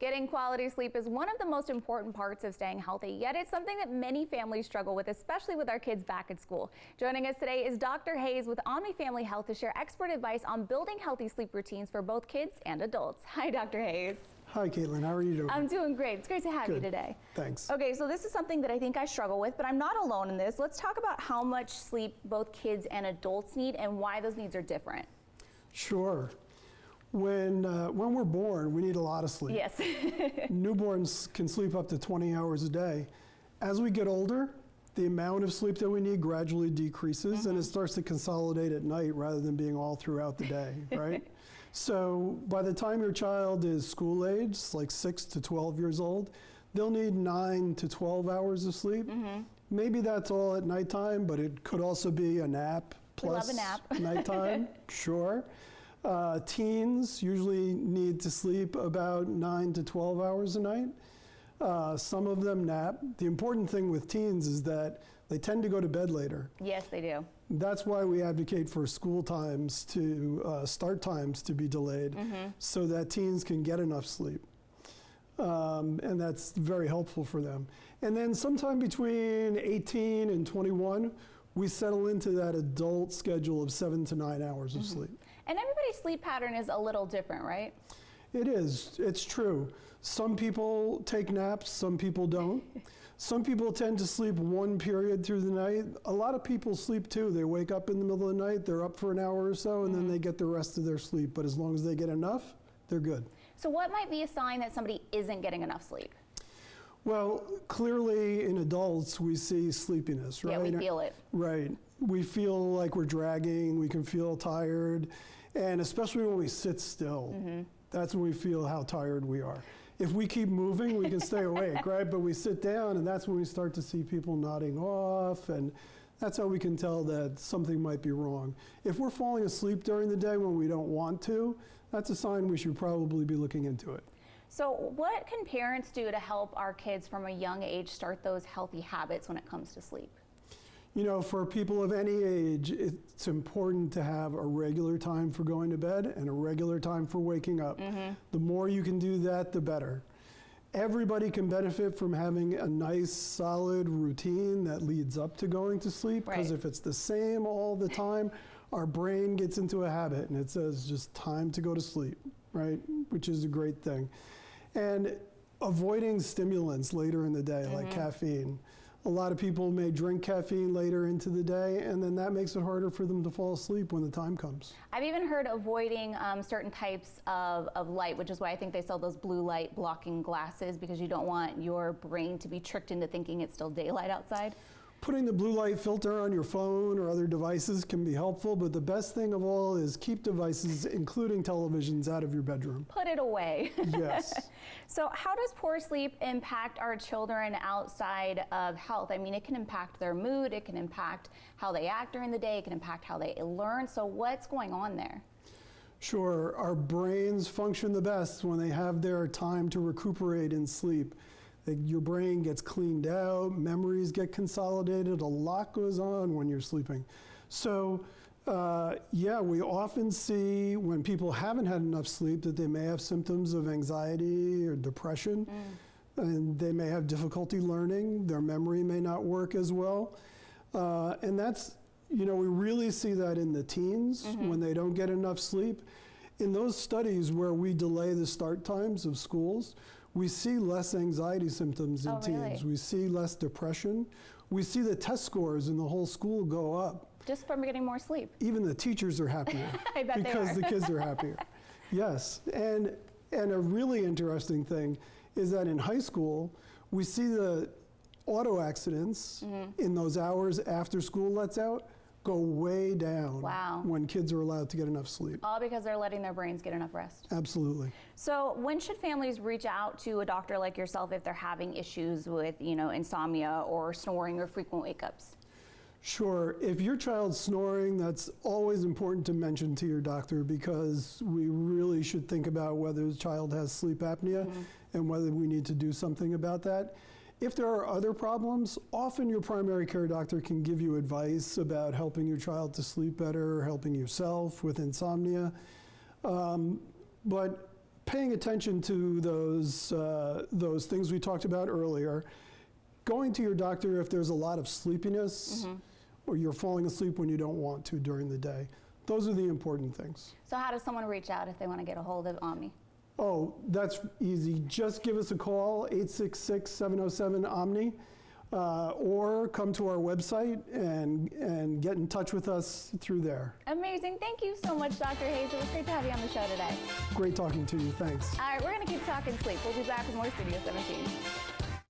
Getting quality sleep is one of the most important parts of staying healthy, yet it's something that many families struggle with, especially with our kids back at school. Joining us today is Dr. Hayes with Omni Family Health to share expert advice on building healthy sleep routines for both kids and adults. Hi, Dr. Hayes. Hi, Caitlin. How are you doing? I'm doing great. It's great to have you today. Thanks. Okay, so this is something that I think I struggle with, but I'm not alone in this. Let's talk about how much sleep both kids and adults need and why those needs are different. Sure. When we're born, we need a lot of sleep. Yes. Newborns can sleep up to 20 hours a day. As we get older, the amount of sleep that we need gradually decreases, and it starts to consolidate at night rather than being all throughout the day, right? So by the time your child is school age, like 6 to 12 years old, they'll need 9 to 12 hours of sleep. Maybe that's all at nighttime, but it could also be a nap plus we love a nap. nighttime, sure. Teens usually need to sleep about 9 to 12 hours a night. Some of them nap. The important thing with teens is that they tend to go to bed later. Yes, they do. That's why we advocate for school times to start times to be delayed so that teens can get enough sleep. And that's very helpful for them. And then sometime between 18 and 21, we settle into that adult schedule of 7 to 9 hours of sleep. And everybody's sleep pattern is a little different, right? It is. It's true. Some people take naps, some people don't. Some people tend to sleep one period through the night. A lot of people sleep too. They wake up in the middle of the night, they're up for an hour or so, and then they get the rest of their sleep. But as long as they get enough, they're good. So what might be a sign that somebody isn't getting enough sleep? Well, clearly in adults, we see sleepiness, right? Yeah, we feel it. Right. We feel like we're dragging, we can feel tired, and especially when we sit still, that's when we feel how tired we are. If we keep moving, we can stay awake, right? But we sit down, and that's when we start to see people nodding off, and that's how we can tell that something might be wrong. If we're falling asleep during the day when we don't want to, that's a sign we should probably be looking into it. So what can parents do to help our kids from a young age start those healthy habits when it comes to sleep? You know, for people of any age, it's important to have a regular time for going to bed and a regular time for waking up. The more you can do that, the better. Everybody can benefit from having a nice, solid routine that leads up to going to sleep, because if it's the same all the time, our brain gets into a habit and it says just time to go to sleep, right? Which is a great thing. And avoiding stimulants later in the day, like caffeine. A lot of people may drink caffeine later into the day, and then that makes it harder for them to fall asleep when the time comes. I've even heard avoiding certain types of light, which is why I think they sell those blue light blocking glasses, because you don't want your brain to be tricked into thinking it's still daylight outside. Putting the blue light filter on your phone or other devices can be helpful, but the best thing of all is keep devices, including televisions, out of your bedroom. Put it away. Yes. So how does poor sleep impact our children outside of health? I mean, it can impact their mood, it can impact how they act during the day, it can impact how they learn. So what's going on there? Sure. Our brains function the best when they have their time to recuperate in sleep. Your brain gets cleaned out, memories get consolidated, a lot goes on when you're sleeping. So yeah, we often see when people haven't had enough sleep that they may have symptoms of anxiety or depression, and they may have difficulty learning, their memory may not work as well. And that's, you know, we really see that in the teens when they don't get enough sleep. In those studies where we delay the start times of schools, we see less anxiety symptoms in teens. We see less depression. We see the test scores in the whole school go up. Just from getting more sleep. Even the teachers are happier I bet because the kids are happier. Yes, and a really interesting thing is that in high school, we see the auto accidents in those hours after school lets out go way down when kids are allowed to get enough sleep. All because they're letting their brains get enough rest. Absolutely. So when should families reach out to a doctor like yourself if they're having issues with, you know, insomnia or snoring or frequent wake-ups? Sure. If your child's snoring, that's always important to mention to your doctor, because we really should think about whether the child has sleep apnea and whether we need to do something about that. If there are other problems, often your primary care doctor can give you advice about helping your child to sleep better, helping yourself with insomnia. But paying attention to those things we talked about earlier, going to your doctor if there's a lot of sleepiness, or you're falling asleep when you don't want to during the day. Those are the important things. So how does someone reach out if they want to get a hold of Omni? Oh, that's easy. Just give us a call, 866-707-OMNI, or come to our website and get in touch with us through there. Amazing. Thank you so much, Dr. Hayes. It was great to have you on the show today. Great talking to you. Thanks. All right, we're going to keep talking sleep. We'll be back with more Studio 17.